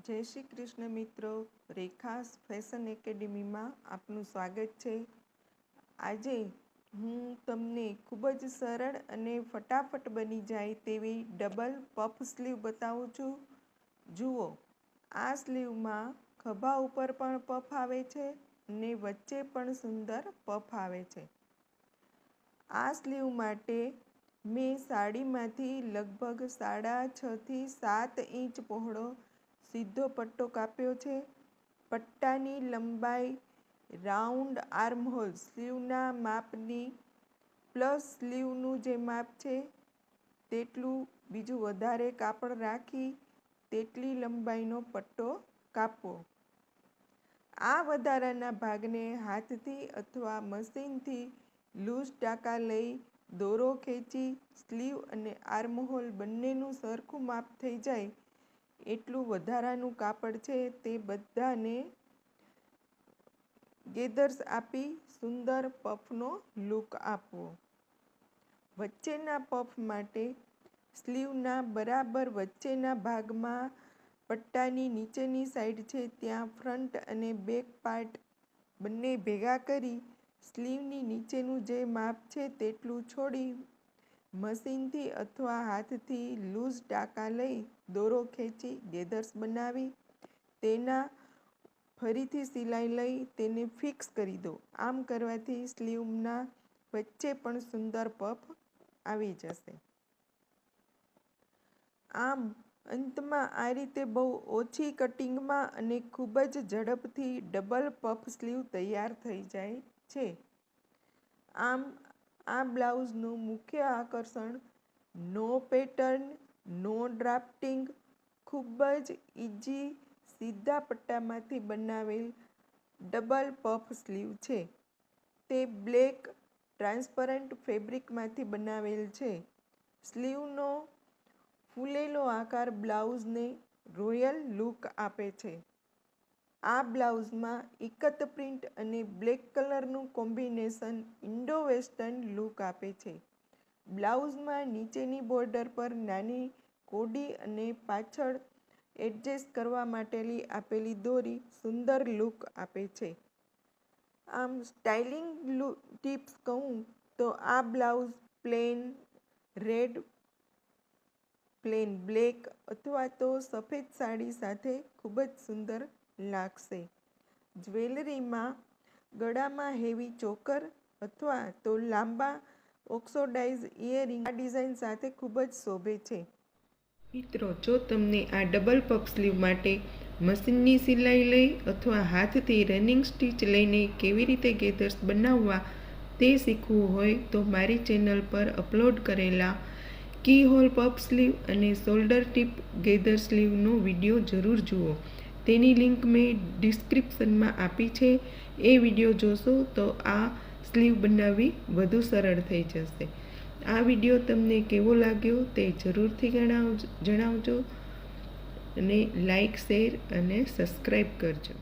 જય શ્રી કૃષ્ણ મિત્રો, રેખાસ ફેશન એકેડેમીમાં આપનું સ્વાગત છે। આજે હું તમને ખૂબ જ સરળ અને ફટાફટ બની જાય તેવી ડબલ પફ સ્લીવ બતાવું છું। જુઓ, આ સ્લીવમાં ખભા ઉપર પણ પફ આવે છે અને વચ્ચે પણ સુંદર પફ આવે છે। આ સ્લીવ માટે મેં સાડીમાંથી લગભગ 6.5 થી 7 ઇંચ પહોળો સીધો પટ્ટો કાપ્યો છે। પટ્ટાની લંબાઈ રાઉન્ડ આર્મહોલ સ્લીવના માપની પ્લસ સ્લીવનું જે માપ છે તેટલું બીજું વધારે કાપડ રાખી તેટલી લંબાઈનો પટ્ટો કાપવો। આ વધારાના ભાગને હાથથી અથવા મશીનથી લૂઝ ટાંકા લઈ દોરો ખેંચી સ્લીવ અને આર્મહોલ બંનેનું સરખું માપ થઈ જાય એટલું વધારાનું કાપડ છે તે બધાને ગેધર્સ આપી સુંદર પફનો લુક આપવો। વચ્ચેના પફ માટે સ્લીવના બરાબર વચ્ચેના ભાગમાં પટ્ટાની નીચેની સાઈડ છે ત્યાં ફ્રન્ટ અને બેક પાર્ટ બંને ભેગા કરી સ્લીવની નીચેનું જે માપ છે તેટલું છોડી મશીનથી અથવા હાથથી લૂઝ ટાંકા લઈ દોરો ખેંચી ગેધર્સ બનાવી તેના ફરીથી સિલાઈ લઈ તેને ફિક્સ કરી દો। આમ કરવાથી સ્લીવના વચ્ચે પણ સુંદર પફ આવી જશે। આમ અંતમાં આ રીતે બહુ ઓછી કટિંગમાં અને ખૂબ જ ઝડપથી ડબલ પફ સ્લીવ તૈયાર થઈ જાય છે। આમ આ બ્લાઉઝનું મુખ્ય આકર્ષણ નો પેટર્ન, નો ડ્રાફ્ટિંગ, ખૂબ જ ઇઝી સીધા પટ્ટામાંથી બનાવેલ ડબલ પફ સ્લીવ છે। તે બ્લેક ટ્રાન્સપરન્ટ ફેબ્રિકમાંથી બનાવેલ છે। સ્લીવનો ફૂલેલો આકાર બ્લાઉઝને રોયલ લુક આપે છે। આ બ્લાઉઝમાં ઇકત પ્રિન્ટ અને બ્લેક કલરનું કોમ્બિનેશન ઇન્ડો વેસ્ટર્ન લુક આપે છે। બ્લાઉઝમાં નીચેની બોર્ડર પર નાની કોડી અને પાછળ એડજસ્ટ કરવા માટેની આપેલી દોરી સુંદર લુક આપે છે। આમ સ્ટાઇલિંગ ટિપ્સ કહું તો આ blouse plane red, plane black અથવા તો સફેદ સાડી સાથે ખૂબ જ સુંદર લાગશે। જ્વેલરીમાં ગળામાં હેવી ચોકર અથવા તો લાંબા ઓક્સોડાઇઝ ઇયરિંગ આ ડિઝાઇન સાથે ખૂબ જ શોભે છે। મિત્રો, જો તમને આ ડબલ પફ સ્લીવ માટે મશીનની સિલાઈ લઈ અથવા હાથથી રનિંગ સ્ટીચ લઈને કેવી રીતે ગેધર્સ બનાવવા તે શીખવું હોય તો મારી ચેનલ પર અપલોડ કરેલા કી હોલ પફ સ્લીવ અને શોલ્ડર ટીપ ગેધર સ્લીવનો વિડીયો જરૂર જુઓ। તેની લિંક મેં ડિસ્ક્રિપ્શનમાં આપી છે। એ વિડીયો જોશો તો આ સ્લીવ બનાવવી વધુ સરળ થઈ જશે। આ વિડીયો તમને કેવો લાગ્યો તે જરૂરથી જણાવજો અને લાઈક, શેર અને સબસ્ક્રાઈબ કરજો।